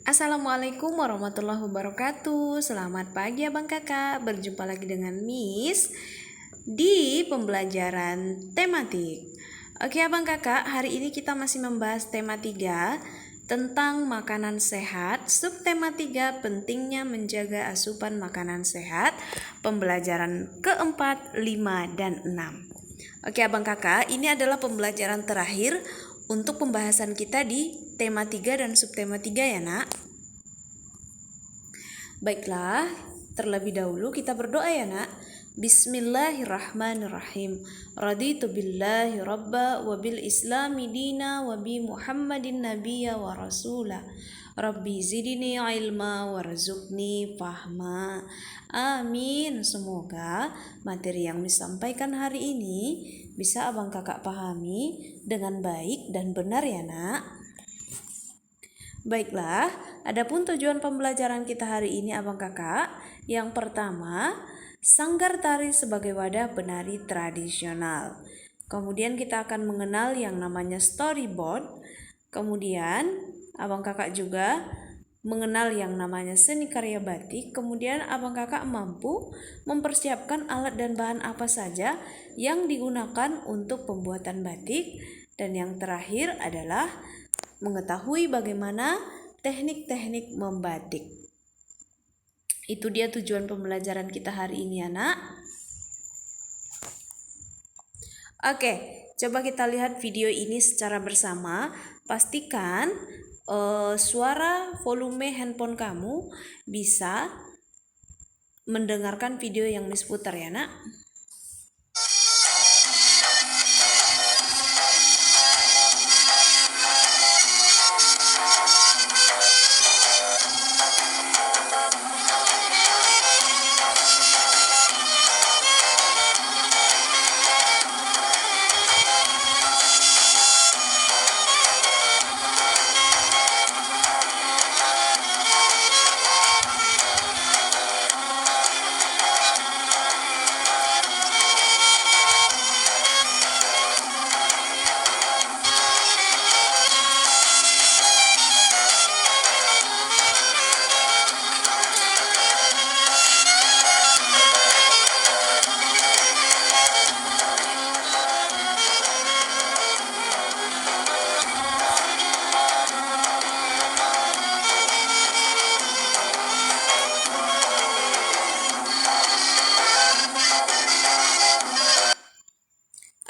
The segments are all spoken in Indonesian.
Assalamualaikum warahmatullahi wabarakatuh. Selamat pagi abang kakak. Berjumpa lagi dengan Miss di pembelajaran tematik. Oke abang kakak, hari ini kita masih membahas tema 3 tentang makanan sehat. Subtema 3, pentingnya menjaga asupan makanan sehat. Pembelajaran keempat, 5, dan 6. Oke abang kakak, ini adalah pembelajaran terakhir untuk pembahasan kita di tema 3 dan subtema 3 ya nak. Baiklah, terlebih dahulu kita berdoa ya nak. Bismillahirrahmanirrahim. Raditu billahi rabba wa bil islami dina wa bi Muhammadin nabiyya wa rasula. Rabbi zidni ilma warzuqni fahma. Amin. Semoga materi yang disampaikan hari ini bisa abang kakak pahami dengan baik dan benar ya nak. Baiklah, adapun tujuan pembelajaran kita hari ini abang kakak. Yang pertama, sanggar tari sebagai wadah penari tradisional. Kemudian kita akan mengenal yang namanya storyboard. Kemudian abang kakak juga mengenal yang namanya seni karya batik. Kemudian abang kakak mampu mempersiapkan alat dan bahan apa saja yang digunakan untuk pembuatan batik. Dan yang terakhir adalah mengetahui bagaimana teknik-teknik membatik. Itu dia tujuan pembelajaran kita hari ini anak. Oke, coba kita lihat video ini secara bersama. Pastikan suara volume handphone kamu bisa mendengarkan video yang diseputar ya nak.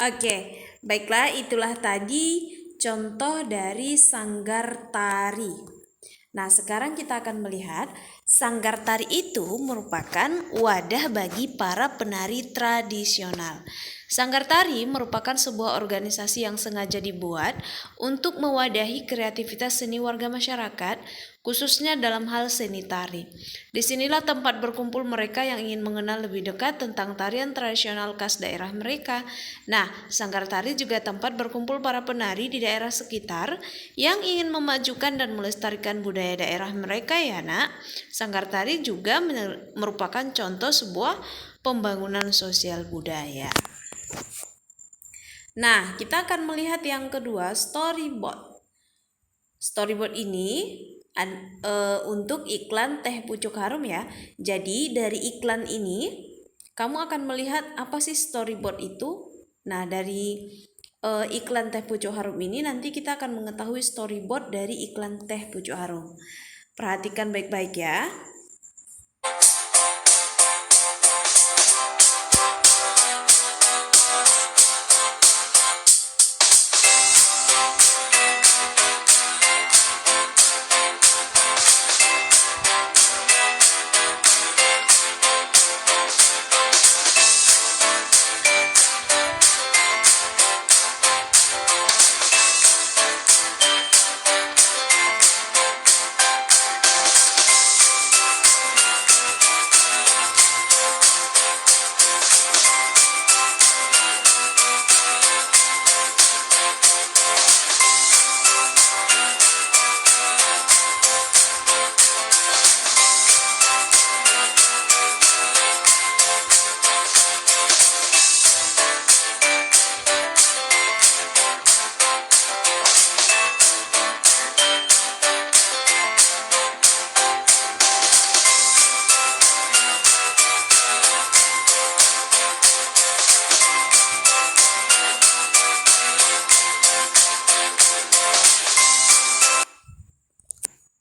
Oke, baiklah itulah tadi contoh dari sanggar tari. Nah, sekarang kita akan melihat sanggar tari itu merupakan wadah bagi para penari tradisional. Sanggar tari merupakan sebuah organisasi yang sengaja dibuat untuk mewadahi kreativitas seni warga masyarakat, khususnya dalam hal seni tari. Disinilah tempat berkumpul mereka yang ingin mengenal lebih dekat tentang tarian tradisional khas daerah mereka. Nah, sanggar tari juga tempat berkumpul para penari di daerah sekitar yang ingin memajukan dan melestarikan budaya daerah mereka ya nak. Sanggar tari juga merupakan contoh sebuah pembangunan sosial budaya. Nah, kita akan melihat yang kedua, storyboard. Storyboard ini untuk iklan teh pucuk harum ya. Jadi dari iklan ini kamu akan melihat apa sih storyboard itu. Nah, dari iklan teh pucuk harum ini nanti kita akan mengetahui storyboard dari iklan teh pucuk harum. Perhatikan baik-baik ya.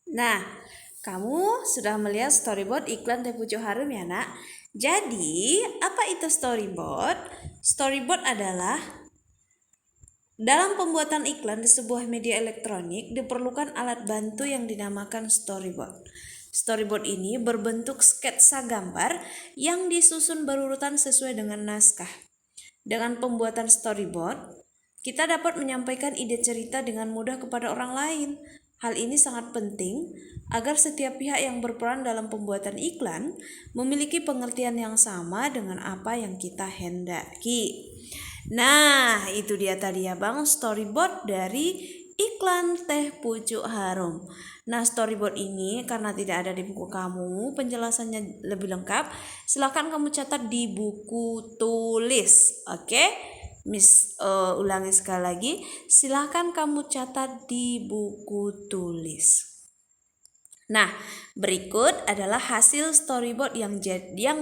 Nah, kamu sudah melihat storyboard iklan teh pucuk harum ya nak? Jadi, apa itu storyboard? Storyboard adalah dalam pembuatan iklan di sebuah media elektronik diperlukan alat bantu yang dinamakan storyboard. Storyboard ini berbentuk sketsa gambar yang disusun berurutan sesuai dengan naskah. Dengan pembuatan storyboard, kita dapat menyampaikan ide cerita dengan mudah kepada orang lain. Hal ini sangat penting agar setiap pihak yang berperan dalam pembuatan iklan memiliki pengertian yang sama dengan apa yang kita hendaki. Nah, itu dia tadi ya Bang, storyboard dari iklan teh pucuk harum. Nah, storyboard ini karena tidak ada di buku kamu, penjelasannya lebih lengkap, silakan kamu catat di buku tulis. Oke? Miss ulangi sekali lagi, silakan kamu catat di buku tulis. Nah, berikut adalah hasil storyboard yang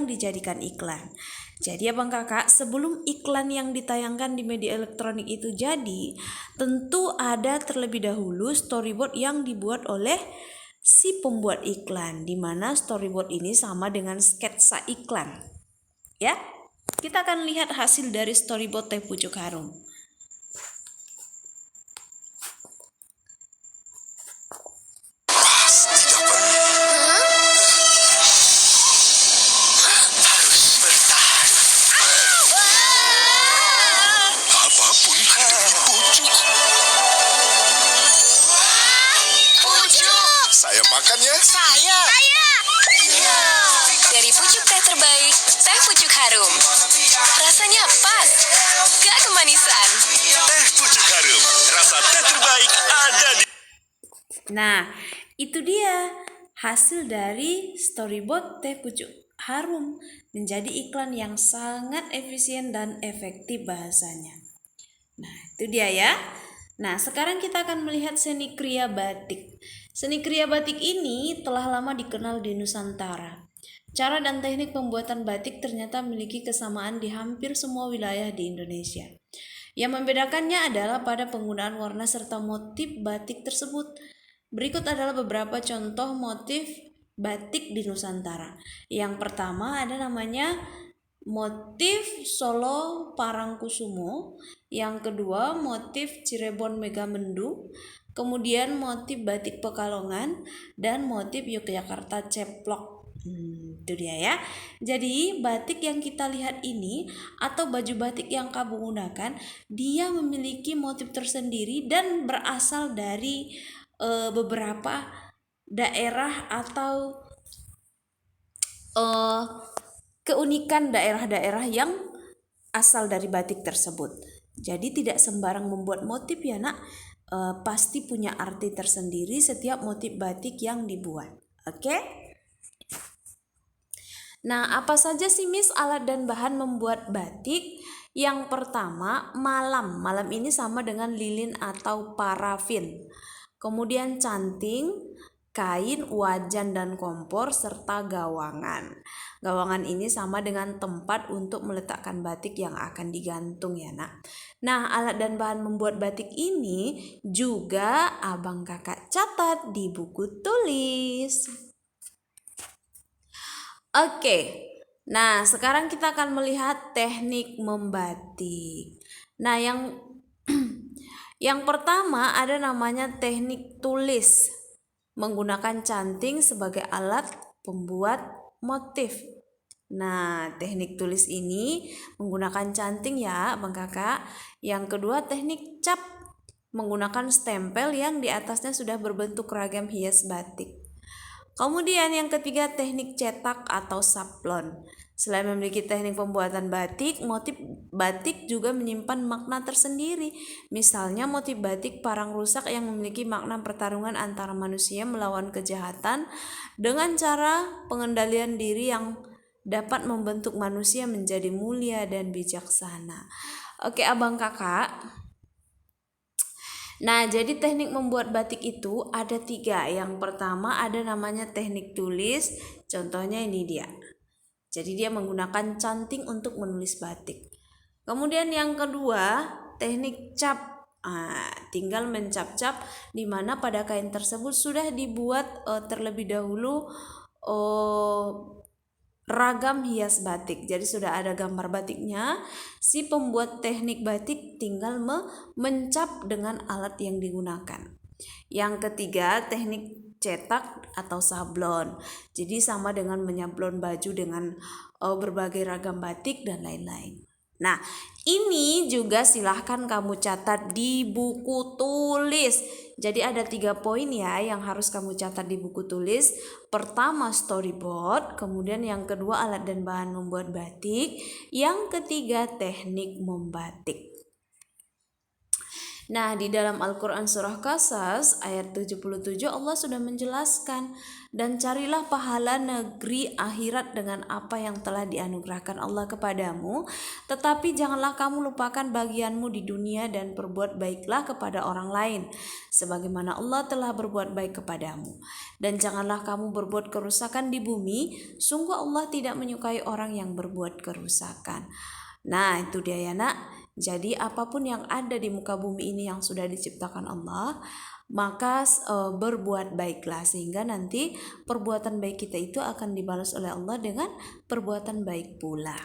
dijadikan iklan. Jadi abang kakak, sebelum iklan yang ditayangkan di media elektronik itu jadi, tentu ada terlebih dahulu storyboard yang dibuat oleh si pembuat iklan, di mana storyboard ini sama dengan sketsa iklan. Ya, kita akan lihat hasil dari storyboard teh pucuk harum. Makan ya? Saya. Dari pucuk teh terbaik, teh pucuk harum. Rasanya pas, gak kemanisan. Teh pucuk harum, rasa teh terbaik ada di... Nah, itu dia hasil dari storyboard teh pucuk harum menjadi iklan yang sangat efisien dan efektif bahasanya. Nah, itu dia ya. Nah, sekarang kita akan melihat seni kriya batik. Seni kriya batik ini telah lama dikenal di Nusantara. Cara dan teknik pembuatan batik ternyata memiliki kesamaan di hampir semua wilayah di Indonesia. Yang membedakannya adalah pada penggunaan warna serta motif batik tersebut. Berikut adalah beberapa contoh motif batik di Nusantara. Yang pertama ada namanya motif Solo Parangkusumo, yang kedua motif Cirebon Megamendung, kemudian motif batik Pekalongan, dan motif Yogyakarta Ceplok. Itu dia ya. Jadi batik yang kita lihat ini atau baju batik yang kamu gunakan, dia memiliki motif tersendiri dan berasal dari beberapa daerah atau keunikan daerah-daerah yang asal dari batik tersebut. Jadi tidak sembarang membuat motif ya nak, pasti punya arti tersendiri setiap motif batik yang dibuat. Oke? Nah, apa saja sih Miss alat dan bahan membuat batik? Yang pertama, malam. Malam ini sama dengan lilin atau parafin. Kemudian canting, kain, wajan dan kompor, serta gawangan. Gawangan ini sama dengan tempat untuk meletakkan batik yang akan digantung ya nak. Nah, alat dan bahan membuat batik ini juga abang kakak catat di buku tulis. Oke, nah sekarang kita akan melihat teknik membatik. Nah yang pertama ada namanya teknik tulis, menggunakan canting sebagai alat pembuat motif. Nah, teknik tulis ini menggunakan canting ya, Bang Kakak. Yang kedua, teknik cap, menggunakan stempel yang di atasnya sudah berbentuk ragam hias batik. Kemudian yang ketiga, teknik cetak atau sablon. Selain memiliki teknik pembuatan batik, motif batik juga menyimpan makna tersendiri. Misalnya motif batik Parang Rusak yang memiliki makna pertarungan antara manusia melawan kejahatan dengan cara pengendalian diri yang dapat membentuk manusia menjadi mulia dan bijaksana. Oke abang kakak. Nah, jadi teknik membuat batik itu ada 3. Yang pertama ada namanya teknik tulis. Contohnya ini dia. Jadi dia menggunakan canting untuk menulis batik. Kemudian yang kedua teknik cap. tinggal mencap-cap di mana pada kain tersebut sudah dibuat terlebih dahulu ragam hias batik. Jadi sudah ada gambar batiknya. Si pembuat teknik batik tinggal mencap dengan alat yang digunakan. Yang ketiga, teknik cetak atau sablon. Jadi sama dengan menyablon baju dengan berbagai ragam batik dan lain-lain. Nah, ini juga silahkan kamu catat di buku tulis. Jadi ada 3 poin ya yang harus kamu catat di buku tulis. Pertama storyboard, kemudian yang kedua alat dan bahan membuat batik, yang ketiga teknik membatik. Nah, di dalam Al-Quran Surah Qasas ayat 77 Allah sudah menjelaskan, dan carilah pahala negeri akhirat dengan apa yang telah dianugerahkan Allah kepadamu, tetapi janganlah kamu lupakan bagianmu di dunia dan berbuat baiklah kepada orang lain, sebagaimana Allah telah berbuat baik kepadamu. Dan janganlah kamu berbuat kerusakan di bumi, sungguh Allah tidak menyukai orang yang berbuat kerusakan. Nah, itu dia ya nak. Jadi apapun yang ada di muka bumi ini yang sudah diciptakan Allah, maka berbuat baiklah, sehingga nanti perbuatan baik kita itu akan dibalas oleh Allah dengan perbuatan baik pula.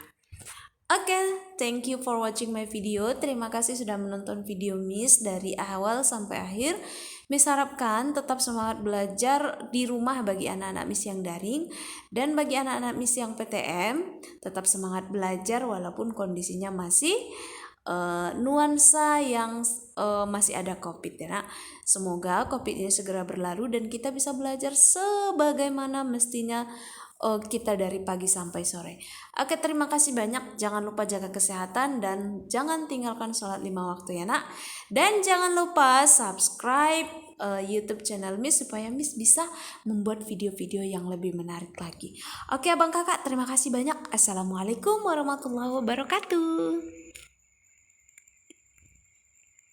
Oke, thank you for watching my video. Terima kasih sudah menonton video Miss dari awal sampai akhir. Miss harapkan tetap semangat belajar di rumah bagi anak-anak Miss yang daring, dan bagi anak-anak Miss yang PTM tetap semangat belajar walaupun kondisinya masih nuansa yang masih ada COVID ya nak. Semoga COVID ini segera berlalu dan kita bisa belajar sebagaimana mestinya kita dari pagi sampai sore. Oke, terima kasih banyak. Jangan lupa jaga kesehatan dan jangan tinggalkan sholat 5 waktu ya nak. Dan jangan lupa subscribe YouTube channel Miss supaya Miss bisa membuat video-video yang lebih menarik lagi. Oke abang kakak, terima kasih banyak. Assalamualaikum warahmatullahi wabarakatuh.